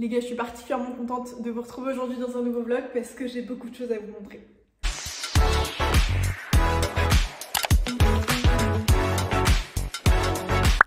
Les gars, je suis particulièrement contente de vous retrouver aujourd'hui dans un nouveau vlog parce que j'ai beaucoup de choses à vous montrer.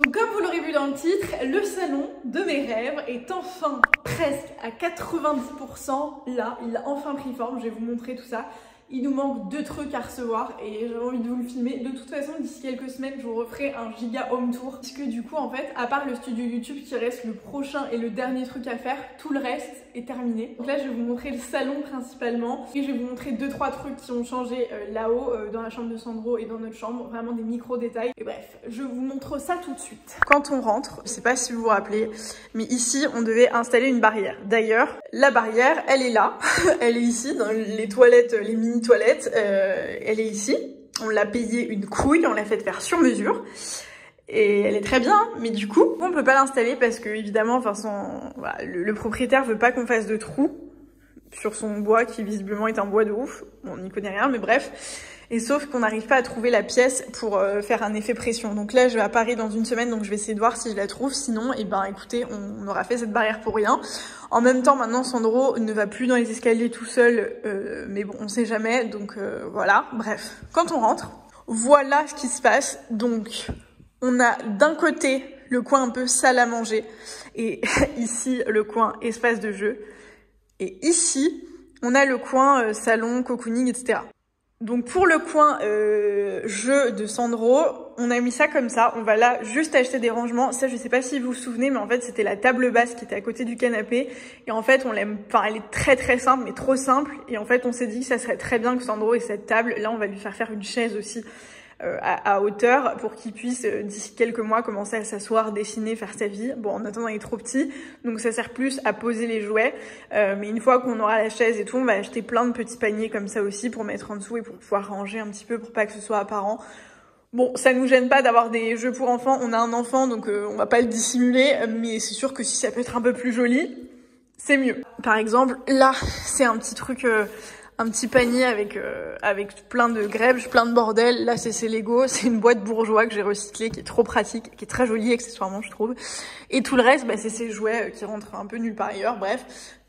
Donc comme vous l'aurez vu dans le titre, le salon de mes rêves est enfin presque à 90% là. Il a enfin pris forme, je vais vous montrer tout ça. Il nous manque 2 trucs à recevoir et j'avais envie de vous le filmer. De toute façon, d'ici quelques semaines, je vous referai un giga home tour. Puisque du coup, en fait, à part le studio YouTube qui reste le prochain et le dernier truc à faire, tout le reste est terminé. Donc là, je vais vous montrer le salon principalement. Et je vais vous montrer 2-3 trucs qui ont changé là-haut, dans la chambre de Sandro et dans notre chambre. Vraiment des micro-détails. Et bref, je vous montre ça tout de suite. Quand on rentre, je sais pas si vous vous rappelez, mais ici, on devait installer une barrière. D'ailleurs, la barrière, elle est là. Elle est ici, dans les toilettes, les mini-toilettes. Elle est ici. On l'a payée une couille, on l'a fait faire sur mesure. Et elle est très bien, mais du coup, on peut pas l'installer parce que, évidemment, enfin, voilà, le propriétaire veut pas qu'on fasse de trous sur son bois qui visiblement est un bois de ouf. On n'y connaît rien, mais bref. Et sauf qu'on n'arrive pas à trouver la pièce pour faire un effet pression. Donc là, je vais à Paris dans une semaine, donc je vais essayer de voir si je la trouve. Sinon, eh ben, écoutez, on aura fait cette barrière pour rien. En même temps, maintenant, Sandro ne va plus dans les escaliers tout seul, mais bon, on sait jamais. Donc voilà, bref. Quand on rentre, voilà ce qui se passe. Donc, on a d'un côté le coin un peu salle à manger et ici, le coin espace de jeu. Et ici, on a le coin salon, cocooning, etc. Donc pour le coin jeu de Sandro, on a mis ça comme ça. On va là juste acheter des rangements. Ça, je sais pas si vous vous souvenez, mais en fait, c'était la table basse qui était à côté du canapé. Et en fait, on l'aime, enfin, elle est très très simple, mais trop simple. Et en fait, on s'est dit que ça serait très bien que Sandro ait cette table. Là, on va lui faire une chaise aussi à hauteur pour qu'il puisse, d'ici quelques mois, commencer à s'asseoir, dessiner, faire sa vie. Bon, en attendant, il est trop petit, donc ça sert plus à poser les jouets. Mais une fois qu'on aura la chaise et tout, on va acheter plein de petits paniers comme ça aussi pour mettre en dessous et pour pouvoir ranger un petit peu pour pas que ce soit apparent. Bon, ça nous gêne pas d'avoir des jeux pour enfants. On a un enfant, donc on va pas le dissimuler. Mais c'est sûr que si ça peut être un peu plus joli, c'est mieux. Par exemple, là, c'est un petit truc... un petit panier avec plein de grèbes, plein de bordel. Là, c'est Lego. C'est une boîte bourgeois que j'ai recyclée, qui est trop pratique, qui est très jolie accessoirement, je trouve. Et tout le reste, bah, c'est ces jouets qui rentrent un peu nulle part ailleurs. Bref,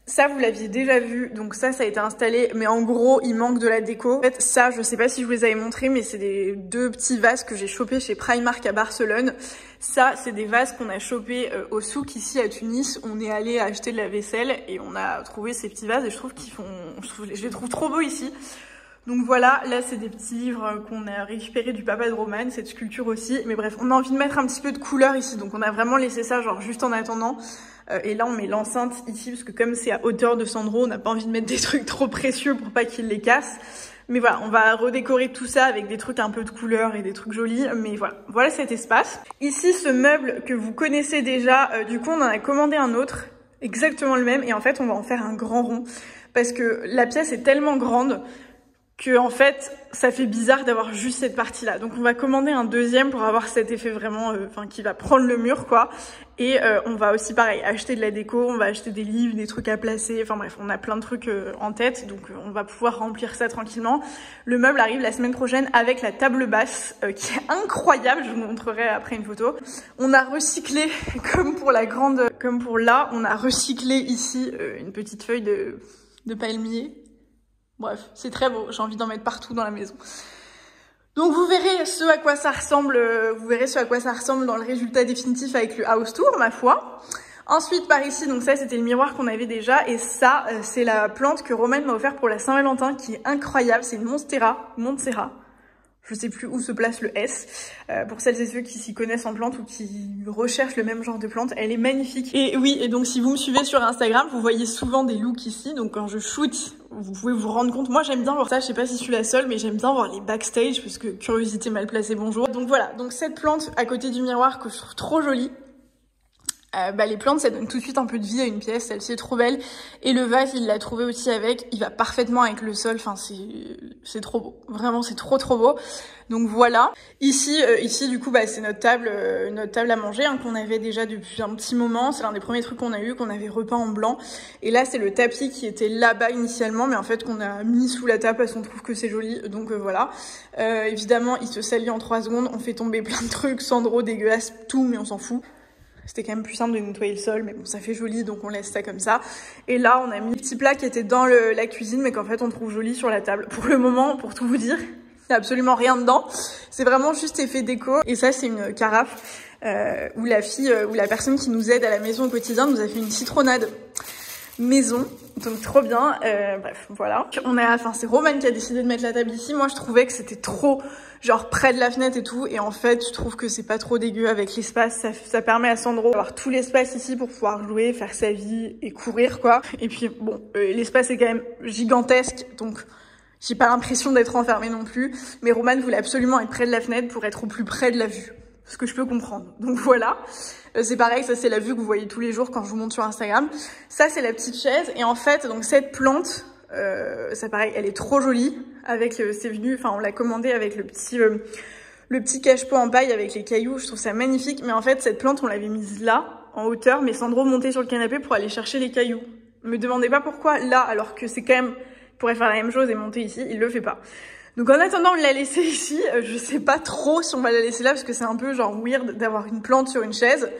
ça, vous l'aviez déjà vu. Donc ça a été installé. Mais en gros, il manque de la déco. En fait, ça, je sais pas si je vous les avais montrés, mais c'est des 2 petits vases que j'ai chopés chez Primark à Barcelone. Ça, c'est des vases qu'on a chopés au souk ici à Tunis. On est allé acheter de la vaisselle et on a trouvé ces petits vases et je trouve je les trouve trop beaux ici. Donc voilà, là c'est des petits livres qu'on a récupérés du papa de Roman, cette sculpture aussi. Mais bref, on a envie de mettre un petit peu de couleur ici, donc on a vraiment laissé ça genre juste en attendant. Et là on met l'enceinte ici parce que comme c'est à hauteur de Sandro, on n'a pas envie de mettre des trucs trop précieux pour pas qu'il les casse. Mais voilà, on va redécorer tout ça avec des trucs un peu de couleur et des trucs jolis. Mais voilà cet espace. Ici, ce meuble que vous connaissez déjà, du coup, on en a commandé un autre, exactement le même. Et en fait, on va en faire un grand rond. Parce que la pièce est tellement grande que en fait, ça fait bizarre d'avoir juste cette partie-là. Donc on va commander un deuxième pour avoir cet effet vraiment, qui va prendre le mur, quoi. Et on va aussi, pareil, acheter de la déco, on va acheter des livres, des trucs à placer. Enfin bref, on a plein de trucs en tête, donc on va pouvoir remplir ça tranquillement. Le meuble arrive la semaine prochaine avec la table basse, qui est incroyable. Je vous montrerai après une photo. On a recyclé, comme pour là, on a recyclé ici une petite feuille de palmier. Bref, c'est très beau, j'ai envie d'en mettre partout dans la maison. Donc vous verrez ce à quoi ça ressemble, dans le résultat définitif avec le house tour, ma foi. Ensuite, par ici, donc ça c'était le miroir qu'on avait déjà, et ça c'est la plante que Roman m'a offert pour la Saint-Valentin, qui est incroyable, c'est une Monstera. Je sais plus où se place le S. Pour celles et ceux qui s'y connaissent en plantes ou qui recherchent le même genre de plante, elle est magnifique. Et oui, et donc si vous me suivez sur Instagram, vous voyez souvent des looks ici. Donc quand je shoot, vous pouvez vous rendre compte. Moi j'aime bien voir ça, je sais pas si je suis la seule, mais j'aime bien voir les backstage parce que curiosité mal placée, bonjour. Donc voilà, donc cette plante à côté du miroir que je trouve trop jolie. Les plantes, ça donne tout de suite un peu de vie à une pièce, celle-ci est trop belle. Et le vase, il l'a trouvé aussi avec, il va parfaitement avec le sol, enfin c'est trop beau. Vraiment, c'est trop beau. Donc voilà. Ici du coup, c'est notre table à manger, hein, qu'on avait déjà depuis un petit moment. C'est l'un des premiers trucs qu'on a eu, qu'on avait repeint en blanc. Et là, c'est le tapis qui était là-bas initialement, mais en fait qu'on a mis sous la table parce qu'on trouve que c'est joli. Donc voilà. Évidemment, il se salit en 3 secondes, on fait tomber plein de trucs, Sandro dégueulasse, tout, mais on s'en fout. C'était quand même plus simple de nettoyer le sol, mais bon, ça fait joli, donc on laisse ça comme ça. Et là, on a mis le petit plat qui était dans la cuisine, mais qu'en fait, on trouve joli sur la table. Pour le moment, pour tout vous dire, il n'y a absolument rien dedans. C'est vraiment juste effet déco. Et ça, c'est une carafe où la personne qui nous aide à la maison au quotidien nous a fait une citronnade maison. Donc trop bien. Bref, voilà. C'est Roman qui a décidé de mettre la table ici. Moi, je trouvais que c'était trop genre près de la fenêtre et tout, et en fait je trouve que c'est pas trop dégueu avec l'espace, ça permet à Sandro d'avoir tout l'espace ici pour pouvoir jouer, faire sa vie et courir quoi. Et puis bon, l'espace est quand même gigantesque, donc j'ai pas l'impression d'être enfermée non plus, mais Roman voulait absolument être près de la fenêtre pour être au plus près de la vue, ce que je peux comprendre. Donc voilà, c'est pareil, ça c'est la vue que vous voyez tous les jours quand je vous montre sur Instagram. Ça c'est la petite chaise, et en fait donc cette plante, ça pareil, elle est trop jolie. Avec c'est venu, enfin on l'a commandé avec le petit cache-pot en paille avec les cailloux. Je trouve ça magnifique. Mais en fait cette plante on l'avait mise là en hauteur, mais Sandro montait sur le canapé pour aller chercher les cailloux. Me demandez pas pourquoi là, alors que c'est quand même, il pourrait faire la même chose et monter ici, il le fait pas. Donc en attendant on l'a laissé ici. Je sais pas trop si on va la laisser là parce que c'est un peu genre weird d'avoir une plante sur une chaise.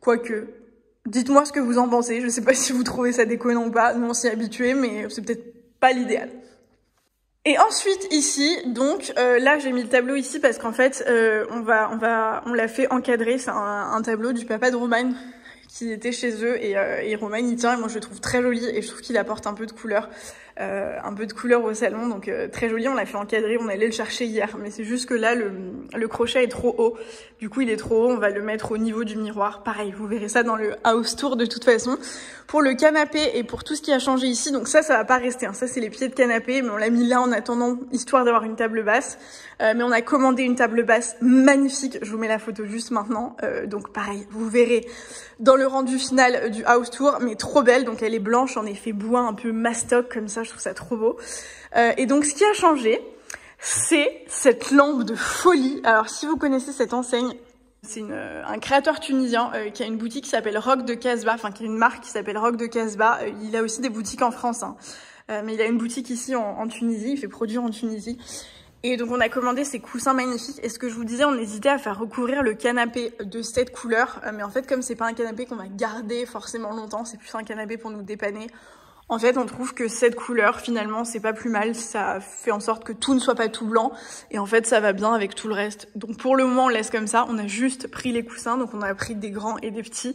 Quoique. Dites-moi ce que vous en pensez, je sais pas si vous trouvez ça déconnant ou pas, nous on s'y est habitués, mais c'est peut-être pas l'idéal. Et ensuite ici, donc là j'ai mis le tableau ici parce qu'en fait on l'a fait encadrer, c'est un tableau du papa de Roman qui était chez eux et Roman il tient et moi je le trouve très joli et je trouve qu'il apporte un peu de couleur au salon, donc très joli. On l'a fait encadrer, on allait le chercher hier, mais c'est juste que là le crochet est trop haut, du coup il est trop haut, on va le mettre au niveau du miroir. Pareil, vous verrez ça dans le house tour de toute façon. Pour le canapé et pour tout ce qui a changé ici, donc ça va pas rester, hein. Ça c'est les pieds de canapé, mais on l'a mis là en attendant, histoire d'avoir une table basse. Mais on a commandé une table basse magnifique, je vous mets la photo juste maintenant, donc pareil, vous verrez dans le rendu final du house tour, mais trop belle. Donc elle est blanche en effet bois, un peu mastoc comme ça, je trouve ça trop beau. Et donc ce qui a changé, c'est cette lampe de folie. Alors si vous connaissez cette enseigne, c'est un créateur tunisien qui a une boutique qui s'appelle Rock de Casbah, enfin qui a une marque qui s'appelle Rock de Casbah. Il a aussi des boutiques en France, hein. Mais il a une boutique ici en Tunisie, il fait produire en Tunisie. Et donc on a commandé ces coussins magnifiques. Et ce que je vous disais, on hésitait à faire recouvrir le canapé de cette couleur. Mais en fait, comme c'est pas un canapé qu'on va garder forcément longtemps, c'est plus un canapé pour nous dépanner. En fait, on trouve que cette couleur, finalement, c'est pas plus mal. Ça fait en sorte que tout ne soit pas tout blanc. Et en fait, ça va bien avec tout le reste. Donc pour le moment, on laisse comme ça. On a juste pris les coussins. Donc on a pris des grands et des petits.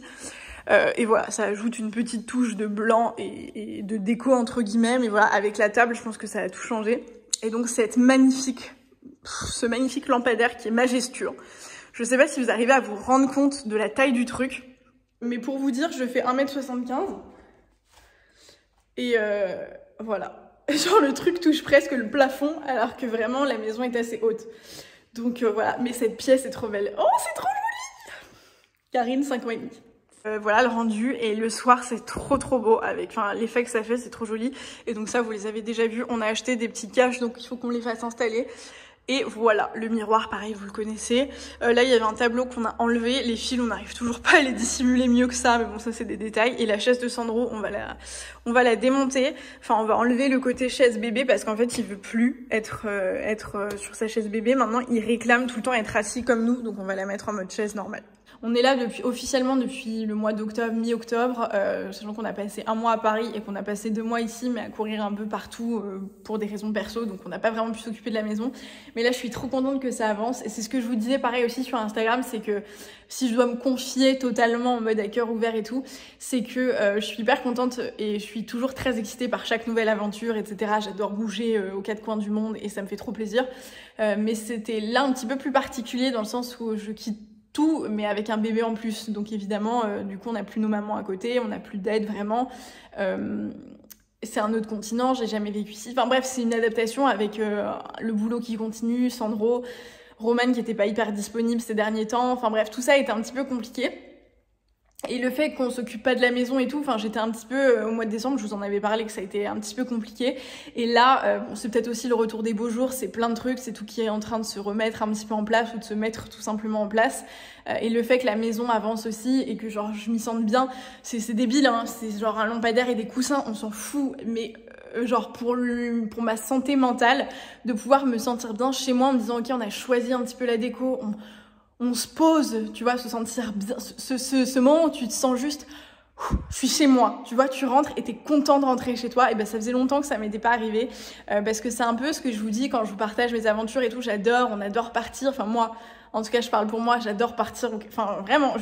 Et voilà, ça ajoute une petite touche de blanc et de déco entre guillemets. Mais voilà, avec la table, je pense que ça a tout changé. Et donc ce magnifique lampadaire qui est majestueux. Je sais pas si vous arrivez à vous rendre compte de la taille du truc. Mais pour vous dire, je fais 1m75. Et voilà. Genre le truc touche presque le plafond alors que vraiment la maison est assez haute. Donc voilà, mais cette pièce est trop belle. Oh, c'est trop joli! Karine, 5 ans et demi. Voilà le rendu, et le soir c'est trop beau avec l'effet que ça fait, c'est trop joli. Et donc ça vous les avez déjà vus, on a acheté des petits caches donc il faut qu'on les fasse installer. Et voilà, le miroir pareil, vous le connaissez. Là il y avait un tableau qu'on a enlevé, les fils on n'arrive toujours pas à les dissimuler mieux que ça, mais bon ça c'est des détails. Et la chaise de Sandro on va la démonter, enfin on va enlever le côté chaise bébé parce qu'en fait il veut plus être sur sa chaise bébé. Maintenant il réclame tout le temps être assis comme nous, donc on va la mettre en mode chaise normale. On est là officiellement depuis le mois d'octobre, mi-octobre, sachant qu'on a passé 1 mois à Paris et qu'on a passé 2 mois ici, mais à courir un peu partout pour des raisons perso, donc on n'a pas vraiment pu s'occuper de la maison. Mais là, je suis trop contente que ça avance, et c'est ce que je vous disais pareil aussi sur Instagram, c'est que si je dois me confier totalement en mode à cœur ouvert et tout, c'est que je suis hyper contente et je suis toujours très excitée par chaque nouvelle aventure, etc. J'adore bouger aux 4 coins du monde et ça me fait trop plaisir. Mais c'était là un petit peu plus particulier dans le sens où je quitte tout, mais avec un bébé en plus. Donc évidemment, du coup, on n'a plus nos mamans à côté, on n'a plus d'aide vraiment. C'est un autre continent, j'ai jamais vécu ici. Enfin bref, c'est une adaptation avec le boulot qui continue, Sandro, Roman qui était pas hyper disponible ces derniers temps. Enfin bref, tout ça était un petit peu compliqué. Et le fait qu'on s'occupe pas de la maison et tout, enfin j'étais un petit peu, au mois de décembre, je vous en avais parlé que ça a été un petit peu compliqué. Et là, bon, c'est peut-être aussi le retour des beaux jours, c'est plein de trucs, c'est tout qui est en train de se remettre un petit peu en place ou de se mettre tout simplement en place. Et le fait que la maison avance aussi et que genre je m'y sente bien, c'est débile, hein, c'est genre un lampadaire et des coussins, on s'en fout, mais genre pour ma santé mentale, de pouvoir me sentir bien chez moi en me disant ok on a choisi un petit peu la déco, on se pose, tu vois, se sentir bien, ce moment où tu te sens juste, je suis chez moi, tu vois, tu rentres et t'es content de rentrer chez toi. Et ben ça faisait longtemps que ça m'était pas arrivé, parce que c'est un peu ce que je vous dis quand je vous partage mes aventures et tout. On adore partir. Enfin moi, en tout cas, je parle pour moi, j'adore partir. Enfin vraiment,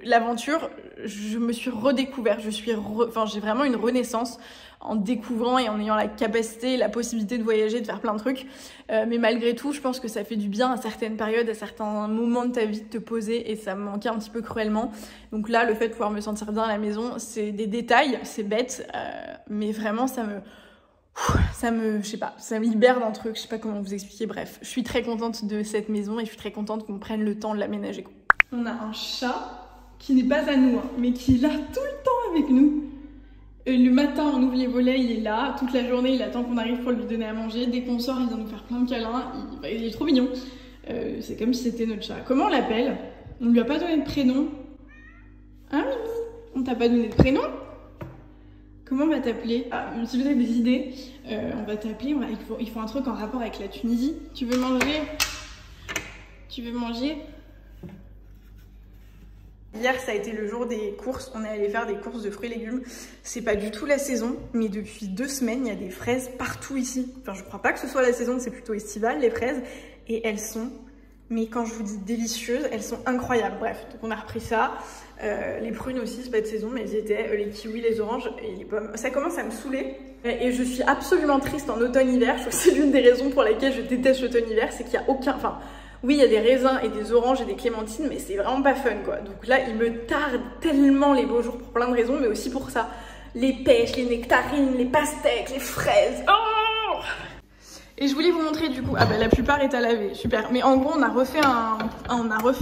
l'aventure, je me suis redécouvert. J'ai vraiment une renaissance en découvrant et en ayant la capacité, la possibilité de voyager, de faire plein de trucs. Mais malgré tout, je pense que ça fait du bien à certaines périodes, à certains moments de ta vie de te poser, et ça me manquait un petit peu cruellement. Donc là, le fait de pouvoir me sentir bien à la maison, c'est des détails, c'est bête, mais vraiment je sais pas, ça me libère d'un truc, je sais pas comment vous expliquer. Bref, je suis très contente de cette maison et je suis très contente qu'on prenne le temps de l'aménager. On a un chat qui n'est pas à nous, hein, mais qui est là tout le temps avec nous. Le matin, on ouvre les volets, il est là. Toute la journée, il attend qu'on arrive pour lui donner à manger. Dès qu'on sort, il vient nous faire plein de câlins. Il est trop mignon. C'est comme si c'était notre chat. Comment on l'appelle? On lui a pas donné de prénom. Hein, Mimi? On t'a pas donné de prénom? Comment on va t'appeler? Si vous avez des idées, on va t'appeler. Il faut un truc en rapport avec la Tunisie. Tu veux manger? Tu veux manger? Hier, ça a été le jour des courses. On est allé faire des courses de fruits et légumes. C'est pas du tout la saison, mais depuis 2 semaines, il y a des fraises partout ici. Enfin, je crois pas que ce soit la saison, c'est plutôt estival, les fraises. Et elles sont, mais quand je vous dis délicieuses, elles sont incroyables. Bref, donc on a repris ça. Les prunes aussi, c'est pas de saison, mais elles étaient. Les kiwis, les oranges et les pommes. Ça commence à me saouler. Et je suis absolument triste en automne-hiver. Je trouve que c'est l'une des raisons pour lesquelles je déteste l'automne-hiver, c'est qu'il y a aucun... Enfin, oui, il y a des raisins et des oranges et des clémentines, mais c'est vraiment pas fun, quoi. Donc là, il me tarde tellement les beaux jours pour plein de raisons, mais aussi pour ça. Les pêches, les nectarines, les pastèques, les fraises. Oh! Et je voulais vous montrer du coup, la plupart est à laver, super. Mais en gros, on a refait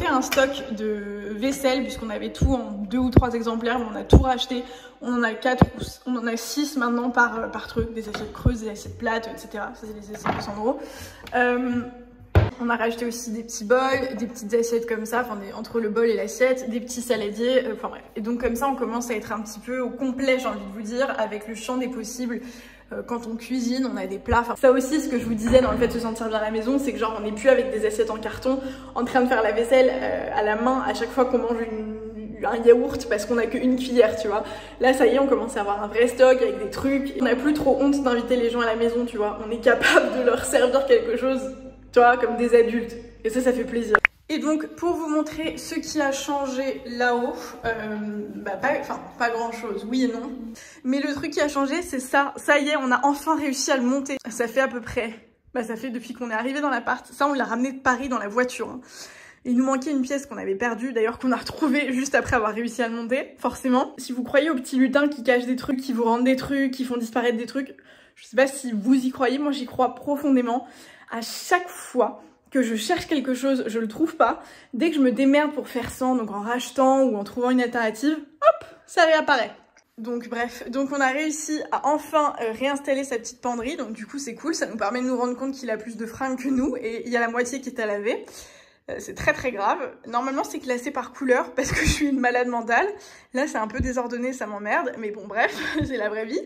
un stock de vaisselle, puisqu'on avait tout en 2 ou 3 exemplaires, mais on a tout racheté. On en a 4, on en a 6 maintenant par truc, des assiettes creuses, des assiettes plates, etc. Ça, c'est les assiettes de 100 €. On a racheté aussi des petits bols, des petites assiettes comme ça, enfin entre le bol et l'assiette, des petits saladiers, enfin bref. Et donc comme ça, on commence à être un petit peu au complet, j'ai envie de vous dire, avec le champ des possibles. Quand on cuisine, on a des plats. Enfin, ça aussi, ce que je vous disais dans le fait de se sentir bien à la maison, c'est que genre on n'est plus avec des assiettes en carton, en train de faire la vaisselle à la main à chaque fois qu'on mange un yaourt parce qu'on a qu'une cuillère, tu vois. Là, ça y est, on commence à avoir un vrai stock avec des trucs. On n'a plus trop honte d'inviter les gens à la maison, tu vois. On est capable de leur servir quelque chose, tu vois, comme des adultes. Et ça fait plaisir. Et donc, pour vous montrer ce qui a changé là-haut, pas grand-chose, oui et non. Mais le truc qui a changé, c'est ça. Ça y est, on a enfin réussi à le monter. Ça fait à peu près... ça fait depuis qu'on est arrivé dans l'appart. Ça, on l'a ramené de Paris dans la voiture. Hein. Il nous manquait une pièce qu'on avait perdue, d'ailleurs qu'on a retrouvée juste après avoir réussi à le monter, forcément. Si vous croyez aux petits lutins qui cachent des trucs, qui vous rendent des trucs, qui font disparaître des trucs, je sais pas si vous y croyez, moi j'y crois profondément. À chaque fois que je cherche quelque chose, je le trouve pas. Dès que je me démerde pour faire sans, donc en rachetant ou en trouvant une alternative, hop, ça réapparaît. Donc bref, donc on a réussi à enfin réinstaller sa petite penderie, donc du coup c'est cool, ça nous permet de nous rendre compte qu'il a plus de fringues que nous et il y a la moitié qui est à laver. C'est très très grave. Normalement c'est classé par couleur parce que je suis une malade mentale. Là c'est un peu désordonné, ça m'emmerde, mais bon bref, c'est la vraie vie.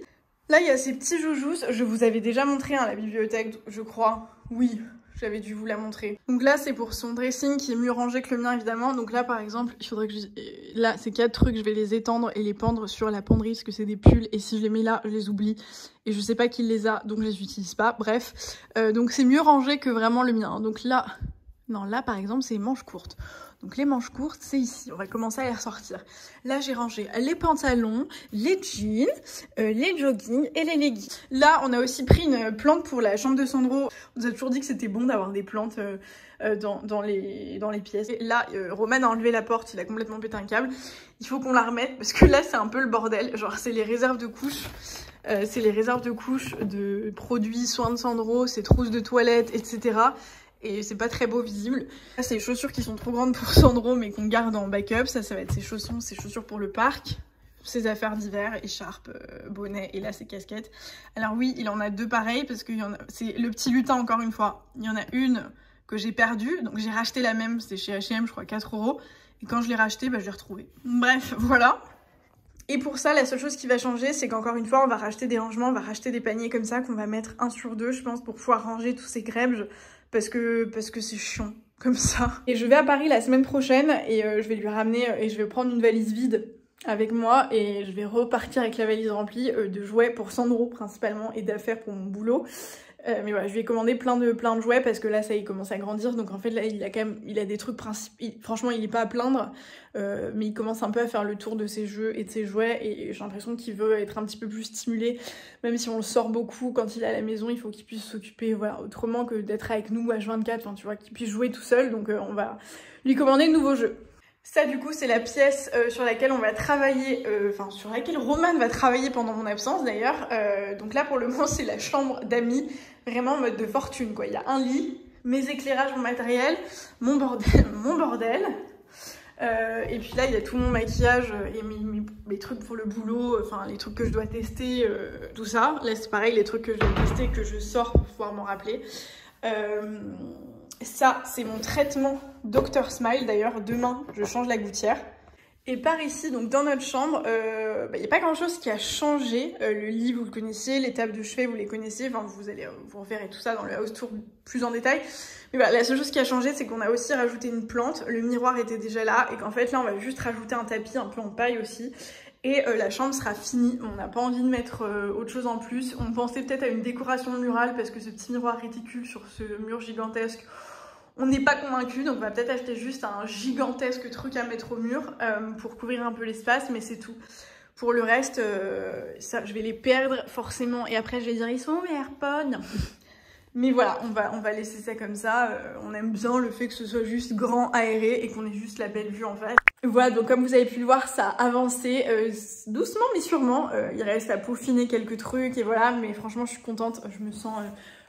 Là il y a ces petits joujous, je vous avais déjà montré la bibliothèque, je crois, oui. J'avais dû vous la montrer. Donc là, c'est pour son dressing qui est mieux rangé que le mien, évidemment. Donc là, par exemple, il faudrait que là, ces 4 trucs, je vais les étendre et les pendre sur la penderie parce que c'est des pulls. Et si je les mets là, je les oublie. Et je sais pas qui les a, donc je les utilise pas. Bref. Donc c'est mieux rangé que vraiment le mien. Donc là... Non, là, par exemple, c'est les manches courtes. Donc les manches courtes, c'est ici. On va commencer à les ressortir. Là, j'ai rangé les pantalons, les jeans, les joggings et les leggings. Là, on a aussi pris une plante pour la chambre de Sandro. On nous a toujours dit que c'était bon d'avoir des plantes dans les pièces. Et là, Roman a enlevé la porte, il a complètement pété un câble. Il faut qu'on la remette parce que là, c'est un peu le bordel. Genre, c'est les réserves de couches. C'est les réserves de couches de produits, soins de Sandro, ses trousses de toilette, etc. Et c'est pas très beau visible. Là, c'est les chaussures qui sont trop grandes pour Sandro, mais qu'on garde en backup. Ça va être ses chaussures pour le parc. Ses affaires d'hiver, écharpe, bonnet, et là, ses casquettes. Alors oui, il en a 2 pareils, parce que c'est le petit lutin, encore une fois. Il y en a une que j'ai perdue, donc j'ai racheté la même, c'était chez H&M, je crois, 4 €. Et quand je l'ai racheté, je l'ai retrouvée. Bref, voilà. Et pour ça, la seule chose qui va changer, c'est qu'encore une fois, on va racheter des rangements, on va racheter des paniers comme ça, qu'on va mettre 1 sur 2, je pense, pour pouvoir ranger tous ces grèbes. Parce que c'est chiant. comme ça. Et je vais à Paris la semaine prochaine et je vais lui ramener et je vais prendre une valise vide avec moi et je vais repartir avec la valise remplie de jouets pour Sandro principalement et d'affaires pour mon boulot. Mais voilà, je lui ai commandé plein de jouets parce que là ça il commence à grandir, donc en fait là il a des trucs franchement il est pas à plaindre, mais il commence un peu à faire le tour de ses jeux et de ses jouets et j'ai l'impression qu'il veut être un petit peu plus stimulé, même si on le sort beaucoup quand il est à la maison, il faut qu'il puisse s'occuper voilà, autrement que d'être avec nous H24, enfin tu vois, qu'il puisse jouer tout seul, donc on va lui commander de nouveaux jeux. Ça du coup c'est la pièce sur laquelle on va travailler, enfin sur laquelle Romane va travailler pendant mon absence d'ailleurs. Donc là pour le moment c'est la chambre d'amis, vraiment en mode de fortune quoi. Il y a un lit, mes éclairages, mon matériel, mon bordel. Et puis là il y a tout mon maquillage et mes trucs pour le boulot, enfin les trucs que je dois tester, tout ça. Là c'est pareil, les trucs que je dois tester que je sors pour pouvoir m'en rappeler. Ça, c'est mon traitement Dr Smile. D'ailleurs, demain, je change la gouttière. Et par ici, donc dans notre chambre, y a pas grand chose qui a changé. Le lit, vous le connaissiez, les tables de chevet, vous les connaissiez. Enfin, vous allez vous refaire et tout ça dans le house tour plus en détail. Mais voilà, la seule chose qui a changé, c'est qu'on a aussi rajouté une plante. Le miroir était déjà là et qu'en fait, là, on va juste rajouter un tapis un peu en paille aussi. Et la chambre sera finie, on n'a pas envie de mettre autre chose en plus. On pensait peut-être à une décoration murale parce que ce petit miroir réticule sur ce mur gigantesque, on n'est pas convaincu, donc on va peut-être acheter juste un gigantesque truc à mettre au mur pour couvrir un peu l'espace, mais c'est tout. Pour le reste, ça, je vais les perdre forcément et après je vais dire ils sont où mes AirPods? Mais voilà, on va laisser ça comme ça. On aime bien le fait que ce soit juste grand, aéré et qu'on ait juste la belle vue en face. Voilà, donc comme vous avez pu le voir, ça a avancé doucement mais sûrement. Il reste à peaufiner quelques trucs et voilà, mais franchement je suis contente. Je me sens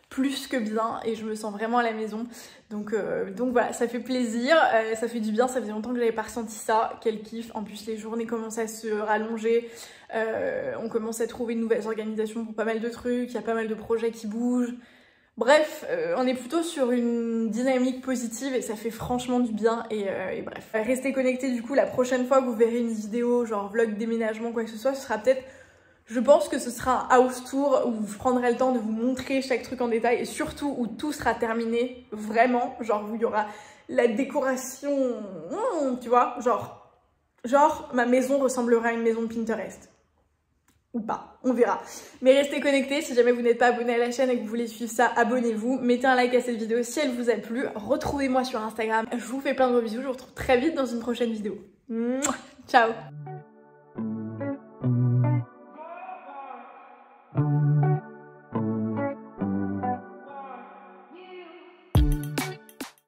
plus que bien et je me sens vraiment à la maison. Donc voilà, ça fait plaisir, ça fait du bien. Ça faisait longtemps que j'avais pas ressenti ça. Quel kiff. En plus les journées commencent à se rallonger. On commence à trouver de nouvelles organisations pour pas mal de trucs. Il y a pas mal de projets qui bougent. Bref, on est plutôt sur une dynamique positive et ça fait franchement du bien et bref. Restez connectés du coup, la prochaine fois que vous verrez une vidéo genre vlog déménagement quoi que ce soit, ce sera peut-être, je pense que ce sera un house tour où je prendrai le temps de vous montrer chaque truc en détail et surtout où tout sera terminé, vraiment, genre où il y aura la décoration, tu vois, genre ma maison ressemblera à une maison de Pinterest. Ou pas, on verra. Mais restez connectés, si jamais vous n'êtes pas abonné à la chaîne et que vous voulez suivre ça, abonnez-vous. Mettez un like à cette vidéo si elle vous a plu. Retrouvez-moi sur Instagram. Je vous fais plein de gros bisous, je vous retrouve très vite dans une prochaine vidéo. Mouah, ciao.